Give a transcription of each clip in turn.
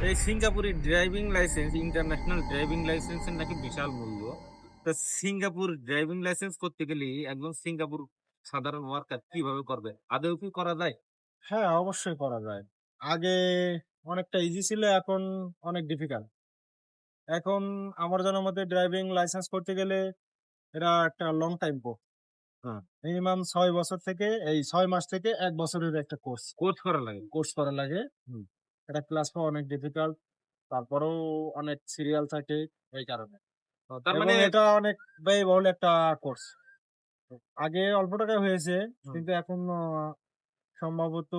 এই সিঙ্গাপুরের driving licence international driving লাইসেন্সের নাকি বিশাল মূল্য। তা সিঙ্গাপুর ড্রাইভিং লাইসেন্স করতে গেলে একজন সিঙ্গাপুর সাধারণ ওয়ার্কার কিভাবে করবে, আদৌ কি করা যায়? হ্যাঁ, অবশ্যই করা যায়। আগে অনেকটা ইজি ছিল, এখন অনেক ডিফিকাল্ট। এখন আমার জানার মতে ড্রাইভিং লাইসেন্স করতে গেলে এটা একটা লং টাইম হ্যাঁ, মিনিমাম ৬ বছর থেকে ৬ মাস থেকে ১ বছরের একটা কোর্স করা লাগে। কোর্স করা লাগে। হুম। এটা ক্লাস পাওয়া অনেক ডিফিকাল্ট। তারপরেও অনেক সিরিয়াল থাকে এই কারণে। তার এবং মানে এটা অনেক ব্যয়বহুল একটা কোর্স। আগে অল্প টাকায় হয়েছে, হুম, কিন্তু এখন সম্ভবত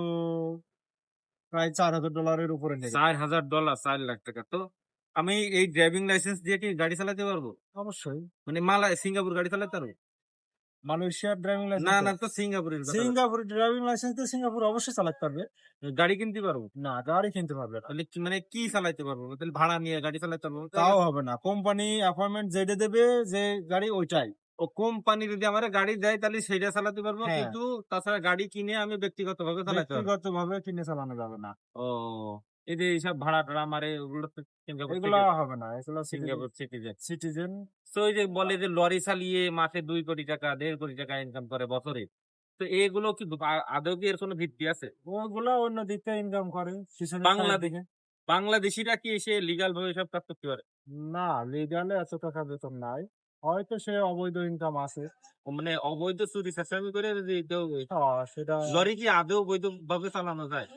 প্রায় $৪,০০০ উপরে লেগে। $৪,০০০, 4 লাখ টাকা। তো আমি এই ড্রাইভিং লাইসেন্স দিয়ে কি গাড়ি চালাতে পারবো? অবশ্যই। মানে সিঙ্গাপুর গাড়ি চালাতে পারবো? মালয়েশিয়ার ড্রাইভিং না লাইসেন্স না, তো সিঙ্গাপুরের কথা বলছি। সিঙ্গাপুর ড্রাইভিং লাইসেন্স দিয়ে সিঙ্গাপুর অবশ্যই চালাতে পারবে। গাড়ি কিনতে পারবো? না, গাড়ি কিনতে পারবে না। তাহলে মানে কি চালাইতে পারবো? তাহলে ভাড়া নিয়ে গাড়ি চালাতে পারবো? তাও হবে না। কোম্পানি অ্যাপয়েন্টমেন্ট যেটা দেবে, যে গাড়ি ওইটাই। ও কোম্পানি যদি আমার গাড়ি দেয় তাহলে সেটা চালাতে পারবো, হ্যাঁ, কিন্তু তাছাড়া গাড়ি কিনে আমি ব্যক্তিগত ভাবে চালাতে পারবো। ব্যক্তিগতভাবে কিনে চালানো যাবে না। ও, এই যে এইসব ভাড়া টাড়া মারে ওগুলো তো সিঙ্গাপুর এগুলা থেকে, হবে না। এগুলা সিঙ্গাপুর সিটিজেন। সিটিজেন। তো ওই যে বলে যে লরি চালিয়ে মাসে 2 কোটি টাকা 1.5 কোটি টাকা ইনকাম করে বছরে, তো এগুলো কি আদৌ কি এর কোনো ভিত্তি আছে? ওগুলা অন্য দিক থেকে ইনকাম করে, পিছনের সাইড বাংলাদেশ থেকে। বাংলাদেশিরা কি এসে লিগাল ভাবে সব কাজ করতে পারে? না, লিগালে এত টাকা বেতন নাই। হয়তো সে অবৈধ ইনকাম আছে। ও মানে অবৈধ চুরি চাচামি করে যদি কেউ, সেটা লরি কি আদৌ বৈধ ভাবে চালানো যায়?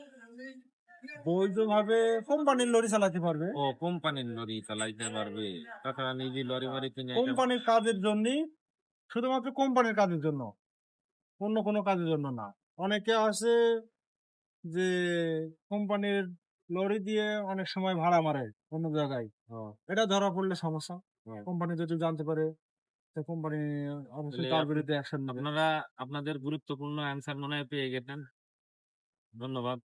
বৈধভাবে কোম্পানির লরি চালাতে পারবে। ও, কোম্পানির লরি চালাইতে পারবে, তাছাড়া নিজে লরি মারি কিনে এটা। কোম্পানির কাজের জন্যই, শুধুমাত্র কোম্পানির কাজের জন্য, অন্য কোনো কাজের জন্য না। অনেকে আছে যে কোম্পানির লরি দিয়ে অনেক সময় ভাড়া মারে অন্য জায়গায়। ও, এটা ধরা পড়লে সমস্যা। ও। কোম্পানি যদি জানতে পারে, তো কোম্পানি অবশ্যই তাহলে তার বিরুদ্ধে অ্যাকশন নেবে। আপনারা আপনাদের গুরুত্বপূর্ণ অ্যান্সার মনে হয় পেয়ে গেছেন। ধন্যবাদ।